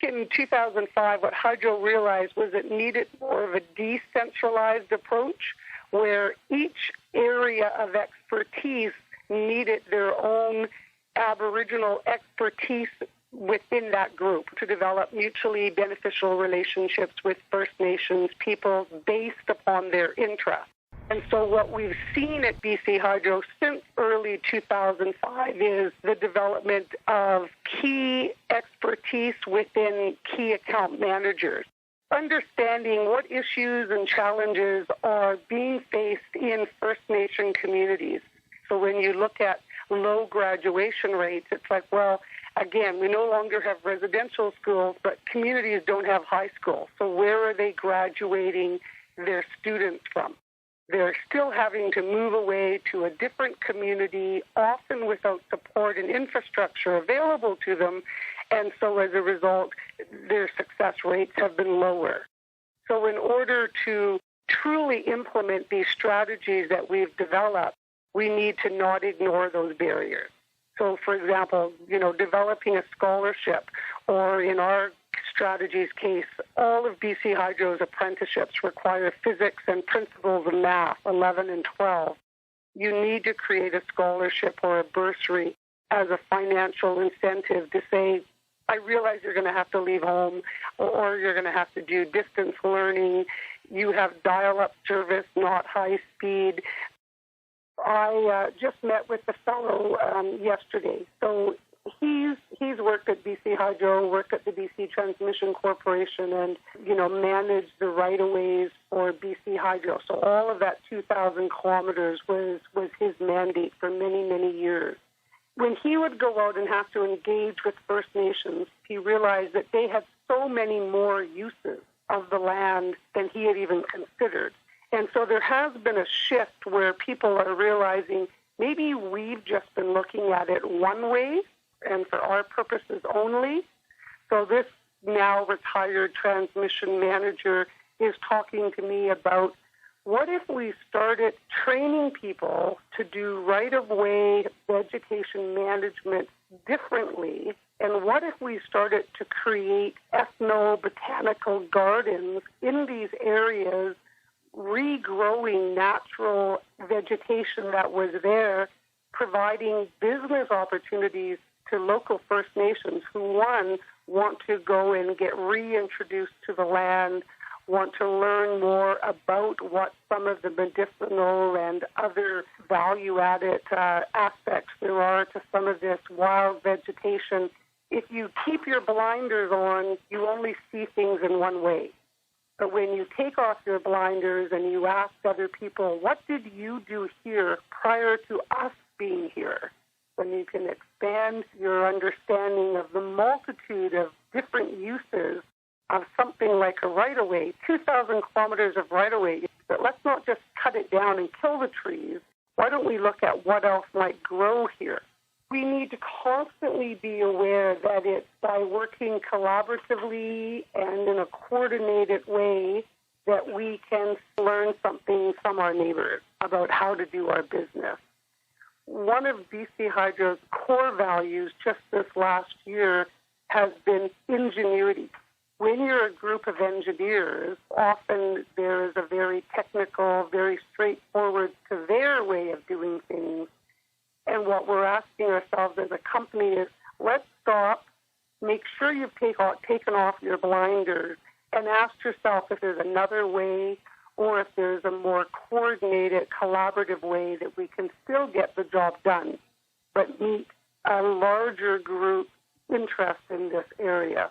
in 2005, what Hydro realized was it needed more of a decentralized approach where each area of expertise needed their own Aboriginal expertise within that group to develop mutually beneficial relationships with First Nations peoples based upon their interests. And so what we've seen at BC Hydro since early 2005 is the development of key expertise within key account managers, understanding what issues and challenges are being faced in First Nation communities. So when you look at low graduation rates, it's like, well, again, we no longer have residential schools, but communities don't have high school. So where are they graduating their students from? They're still having to move away to a different community, often without support and infrastructure available to them. And so as a result, their success rates have been lower. So in order to truly implement these strategies that we've developed, we need to not ignore those barriers. So, for example, developing a scholarship, or in our strategy's case, all of BC Hydro's apprenticeships require physics and principles of math, 11 and 12. You need to create a scholarship or a bursary as a financial incentive to say, I realize you're going to have to leave home, or you're going to have to do distance learning. You have dial-up service, not high speed. I just met with the fellow yesterday. So he's worked at BC Hydro, worked at the BC Transmission Corporation, and managed the right-of-ways for BC Hydro. So all of that 2,000 kilometers was his mandate for many, many years. When he would go out and have to engage with First Nations, he realized that they had so many more uses of the land than he had even considered. And so there has been a shift where people are realizing maybe we've just been looking at it one way and for our purposes only. So this now retired transmission manager is talking to me about, what if we started training people to do right-of-way vegetation management differently? And what if we started to create ethnobotanical gardens in these areas, regrowing natural vegetation that was there, providing business opportunities to local First Nations who, one, want to go and get reintroduced to the land, want to learn more about what some of the medicinal and other value-added aspects there are to some of this wild vegetation. If you keep your blinders on, you only see things in one way. But when you take off your blinders and you ask other people, what did you do here prior to us being here? Then you can expand your understanding of the multitude of different uses of something like a right-of-way, 2,000 kilometers of right-of-way. But let's not just cut it down and kill the trees. Why don't we look at what else might grow here? We need to constantly be aware that it's by working collaboratively and in a coordinated way that we can learn something from our neighbors about how to do our business. One of BC Hydro's core values just this last year has been ingenuity. When you're a group of engineers, often there is a very technical, very straightforward, severe way of doing things. And what we're asking ourselves as a company is, let's stop, make sure you've taken off your blinders, and ask yourself if there's another way, or if there's a more coordinated, collaborative way that we can still get the job done, but meet a larger group interest in this area.